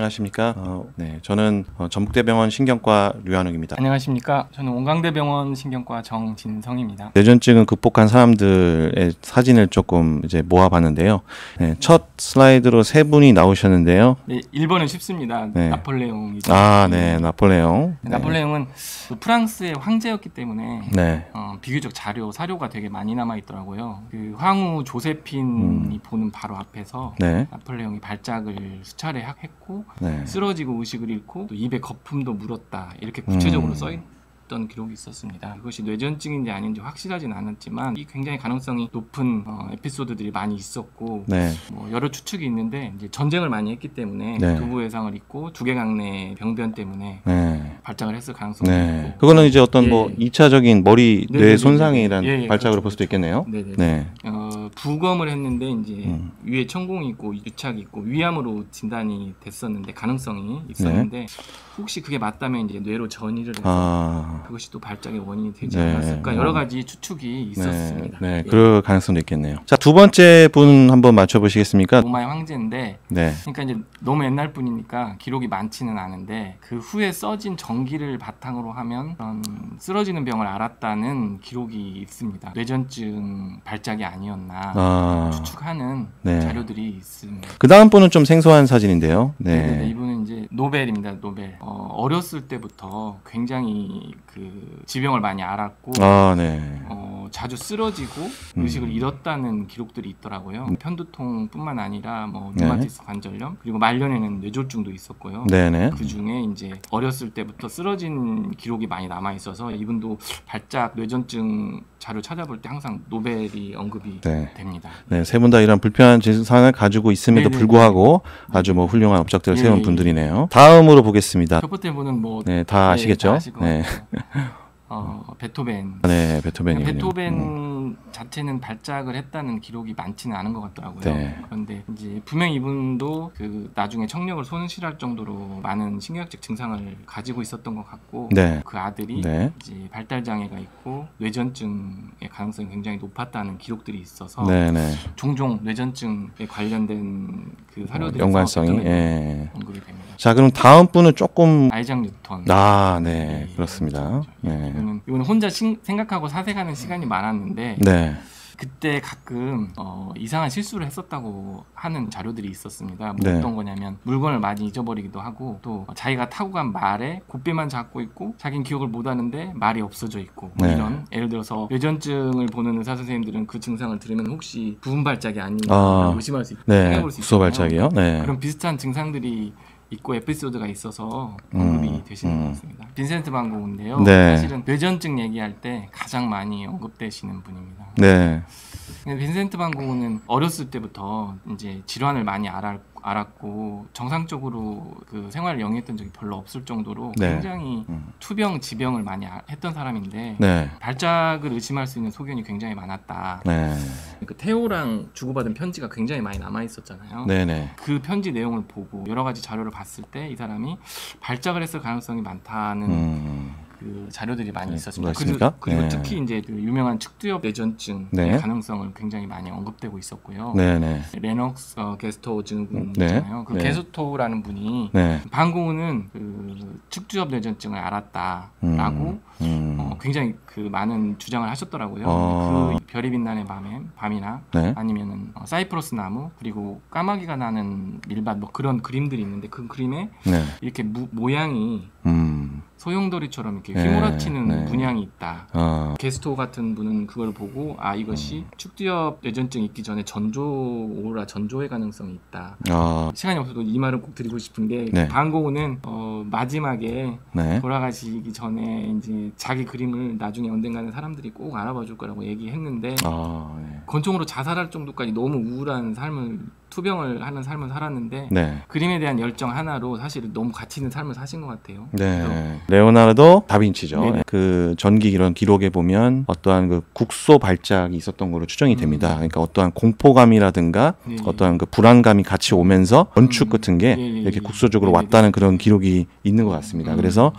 안녕하십니까. 네, 저는 전북대병원 신경과 류한욱입니다. 안녕하십니까. 저는 원광대병원 신경과 정진성입니다. 뇌전증을 극복한 사람들의 사진을 조금 이제 모아봤는데요. 네, 첫 슬라이드로 세 분이 나오셨는데요. 네, 1번은 쉽습니다. 네. 나폴레옹이죠. 네, 나폴레옹. 네. 나폴레옹은 프랑스의 황제였기 때문에 네. 비교적 사료가 되게 많이 남아 있더라고요. 그 황후 조세핀이 보는 바로 앞에서 네. 나폴레옹이 발작을 수차례 했고 네. 쓰러지고 의식을 잃고 또 입에 거품도 물었다 이렇게 구체적으로 써있던 기록이 있었습니다. 그것이 뇌전증인지 아닌지 확실하진 않았지만 이 굉장히 가능성이 높은 에피소드들이 많이 있었고 네. 여러 추측이 있는데 이제 전쟁을 많이 했기 때문에 네. 두부 외상을 입고 두개강내 병변 때문에 네. 발작을 했을 가능성이 네. 있고 그거는 이제 어떤 예. 뭐 2차적인 머리 뇌 네네네네. 손상이란 예, 발작으로 그렇죠. 볼 수도 있겠네요. 네네. 네. 부검을 했는데 이제 위에 천공이 있고 유착이 있고 위암으로 진단이 됐었는데 가능성이 있었는데 혹시 그게 맞다면 이제 뇌로 전이를 해서 그것이 또 발작의 원인이 되지 않았을까 여러 가지 추측이 있었습니다. 네, 예. 그럴 가능성도 있겠네요. 자, 두 번째 분 한번 맞춰보시겠습니까? 로마의 황제인데 네. 그러니까 이제 너무 옛날 분이니까 기록이 많지는 않은데 그 후에 써진 전기를 바탕으로 하면 쓰러지는 병을 알았다는 기록이 있습니다. 뇌전증 발작이 아니었나 추측하는 자료들이 있습니다. 그 다음 분은 좀 생소한 사진인데요. 네. 이분은 이제 노벨입니다. 노벨. 어렸을 때부터 굉장히 그 지병을 많이 알았고 자주 쓰러지고 의식을 잃었다는 기록들이 있더라고요. 편두통뿐만 아니라 류마티스 관절염 그리고 말년에는 뇌졸중도 있었고요. 그 중에 이제 어렸을 때부터 쓰러진 기록이 많이 남아 있어서 이분도 발작 뇌전증 자료 찾아볼 때 항상 노벨이 언급이 됩니다. 네, 세 분 다 이런 불편한 증상을 가지고 있음에도 불구하고 아주 훌륭한 업적들을 세운 분들이네요. 다음으로 보겠습니다. 첫 번째 분은 다 아시겠죠? 베토벤. 네, 베토벤이군요. 베토벤 자체는 발작을 했다는 기록이 많지는 않은 것 같더라고요. 그런데 이제 분명히 이분도 그 나중에 청력을 손실할 정도로 많은 신경학적 증상을 가지고 있었던 것 같고 그 아들이 이제 발달 장애가 있고 뇌전증의 가능성이 굉장히 높았다는 기록들이 있어서 종종 뇌전증에 관련된 그 사료들에서 연관성이 언급이 됩니다. 자, 그럼 다음 분은 조금 아이작 뉴턴. 그렇습니다. 이거는 혼자 생각하고 사색하는 시간이 많았는데 그때 가끔 이상한 실수를 했었다고 하는 자료들이 있었습니다. 어떤 거냐면 물건을 많이 잊어버리기도 하고 또 자기가 타고 간 말에 곱배만 잡고 있고 자기는 기억을 못하는데 말이 없어져 있고 이런 예를 들어서 뇌전증을 보는 의사 선생님들은 그 증상을 들으면 혹시 부분 발작이 아닌가 의심할 수 있고 생각해볼 수 있어요. 발작이요? 그런 비슷한 증상들이 있고 에피소드가 있어서 언급이 되시는 것 같습니다. 빈센트 반 고흐인데요. 사실은 뇌전증 얘기할 때 가장 많이 언급되시는 분입니다. 빈센트 반 고흐는 어렸을 때부터 이제 질환을 많이 알았고 정상적으로 그 생활을 영위했던 적이 별로 없을 정도로 굉장히 투병, 지병을 많이 했던 사람인데 발작을 의심할 수 있는 소견이 굉장히 많았다. 그 테오랑 주고받은 편지가 굉장히 많이 남아 있었잖아요. 그 편지 내용을 보고 여러 가지 자료를 봤을 때 이 사람이 발작을 했을 가능성이 많다는 그 자료들이 많이 있었습니다. 그리고 특히 이제 그 유명한 측두엽 뇌전증의 가능성을 굉장히 많이 언급되고 있었고요. 레녹스 게스토 증후군 있잖아요. 그 게스토라는 분이 반 고흐는 그 측두엽 뇌전증을 알았다라고 굉장히 그 많은 주장을 하셨더라고요. 그 별이 빛나는 밤이나 아니면은 사이프러스 나무 그리고 까마귀가 나는 밀밭 그런 그림들이 있는데 그 그림에 이렇게 모양이 소용돌이처럼 이렇게 휘몰아치는 문양이 있다. 게스토 같은 분은 그걸 보고 이것이 축두엽 뇌전증 있기 전에 전조의 가능성이 있다. 시간이 없어도 이 말을 꼭 드리고 싶은 게 반 고흐는 마지막에 돌아가시기 전에 이제 자기 그림을 나중에 언젠가는 사람들이 꼭 알아봐 줄 거라고 얘기했는데 권총으로 자살할 정도까지 너무 우울한 삶을 투병을 하는 삶을 살았는데 그림에 대한 열정 하나로 사실 너무 가치 있는 삶을 사신 것 같아요. 레오나르도 다빈치죠. 그 전기 이런 기록에 보면 어떠한 그 국소 발작이 있었던 걸로 추정이 됩니다. 그러니까 어떠한 공포감이라든가 어떠한 그 불안감이 같이 오면서 건축 같은 게 이렇게 국소적으로 왔다는 그런 기록이 있는 것 같습니다. 그래서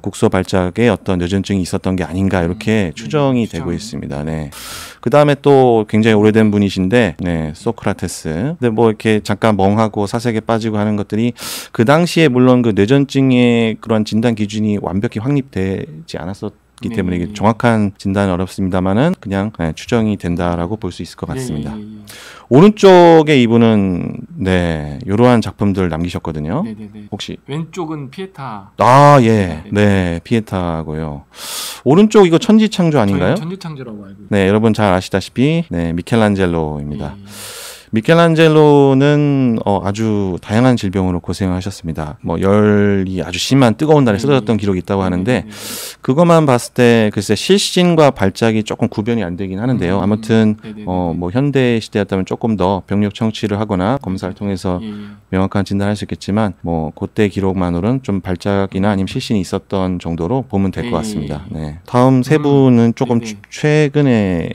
국소 발작에 어떤 뇌전증이 있었던 게 아닌가 이렇게 추정이 되고 있습니다. 그 다음에 또 굉장히 오래된 분이신데, 네, 소크라테스. 근데 뭐 이렇게 잠깐 멍하고 사색에 빠지고 하는 것들이 그 당시에 물론 그 뇌전증의 그런 진단 기준이 완벽히 확립되지 않았었기 때문에 이게 정확한 진단은 어렵습니다만은 그냥 추정이 된다라고 볼 수 있을 것 같습니다. 오른쪽에 이분은 네, 이러한 작품들 남기셨거든요. 네네네. 혹시 왼쪽은 피에타. 아, 예. 네, 피에타고요. 오른쪽 이거 천지창조 아닌가요? 천지창조라고 알고 있어요. 네, 여러분 잘 아시다시피 네, 미켈란젤로입니다. 예. 미켈란젤로는 아주 다양한 질병으로 고생하셨습니다. 뭐 열이 아주 심한 뜨거운 날에 쓰러졌던 기록이 있다고 하는데 그것만 봤을 때 글쎄 실신과 발작이 조금 구별이 안 되긴 하는데요. 아무튼 뭐 현대 시대였다면 조금 더 병력 청취를 하거나 검사를 통해서 명확한 진단할 수 있겠지만 뭐 그때 기록만으로는 좀 발작이나 아니면 실신이 있었던 정도로 보면 될 것 같습니다. 네. 다음 세 분은 조금 최근에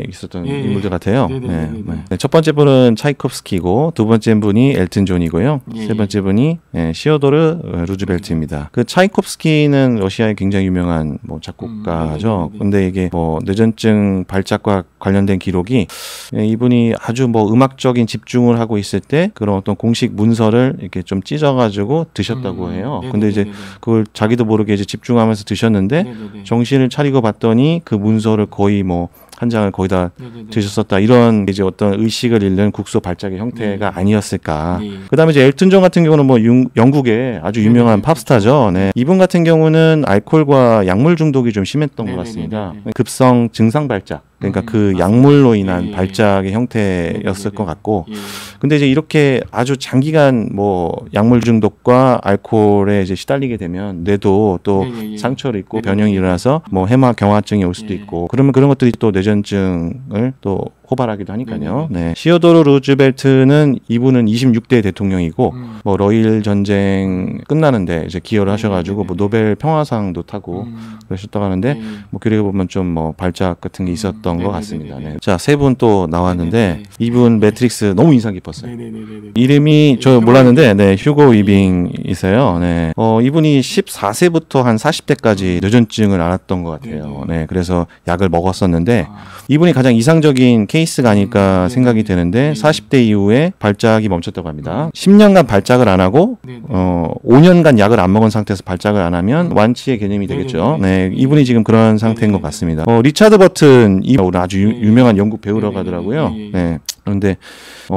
있었던 인물들 같아요. 네. 첫 번째 분은 차이콥스키고 두 번째 분이 엘튼 존이고요. 세 번째 분이 시어도르 루즈벨트입니다. 그 차이콥스키는 러시아의 굉장히 유명한 뭐 작곡가죠. 근데 이게 뭐 뇌전증 발작과 관련된 기록이 이분이 아주 뭐 음악적인 집중을 하고 있을 때 그런 어떤 공식 문서를 이렇게 좀 찢어가지고 드셨다고 해요. 근데 이제 그걸 자기도 모르게 이제 집중하면서 드셨는데 정신을 차리고 봤더니 그 문서를 거의 뭐 한 장을 거의 다 드셨었다. 이런 이제 어떤 의식을 잃는 국소 발작의 형태가 아니었을까. 그다음에 이제 엘튼 존 같은 경우는 뭐 영국의 아주 유명한 팝스타죠. 네. 이분 같은 경우는 알코올과 약물 중독이 좀 심했던 것 같습니다. 급성 증상 발작. 그러니까 그 약물로 인한 발작의 형태였을 것 같고, 근데 이제 이렇게 아주 장기간 뭐 약물 중독과 알코올에 이제 시달리게 되면 뇌도 또 상처를 입고 변형이 일어나서 뭐 해마 경화증이 올 수도 있고, 그러면 그런 것들이 또 뇌전증을 또 호발하기도 하니까요. 네. 시어도르 루즈벨트는 이분은 26대 대통령이고 뭐 러일 전쟁 끝나는데 이제 기여를 하셔가지고 뭐 노벨 평화상도 타고 그러셨다고 하는데 뭐 기록에 보면 좀 뭐 발작 같은 게 있었던 것 같습니다. 네. 자, 세 분 또 나왔는데 이분 매트릭스 너무 인상 깊었어요. 이름이 저 몰랐는데 네, 휴고 위빙이세요. 네. 이분이 14세부터 한 40대까지 뇌전증을 앓았던 것 같아요. 네. 그래서 약을 먹었었는데 이분이 가장 이상적인 케이스가 아닐까 생각이 되는데 40대 이후에 발작이 멈췄다고 합니다. 10년간 발작을 안 하고 5년간 약을 안 먹은 상태에서 발작을 안 하면 완치의 개념이 되겠죠. 네, 이분이 지금 그런 상태인 것 같습니다. 리차드 버튼 이분 아주 유명한 영국 배우라고 하더라고요. 네. 그런데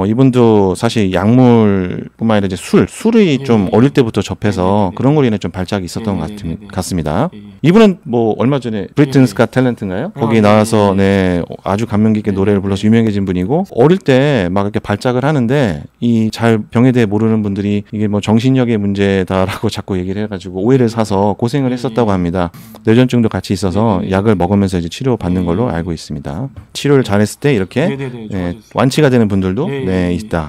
이분도 사실 약물뿐만 아니라 이제 술이 좀 어릴 때부터 접해서 그런 걸로 인해 좀 발작이 있었던 것 같습니다. 이분은 뭐 얼마 전에 브리튼스 갓 탤런트인가요? 거기 나와서 네, 아주 감명 깊게 노래를 불러서 유명해진 분이고 어릴 때 막 이렇게 발작을 하는데 이 잘 병에 대해 모르는 분들이 이게 뭐 정신력의 문제다라고 자꾸 얘기를 해가지고 오해를 사서 고생을 했었다고 합니다. 뇌전증도 같이 있어서 약을 먹으면서 이제 치료 받는 걸로 알고 있습니다. 치료를 잘했을 때 이렇게 네, 완치가 되는 분들도 네, 있다.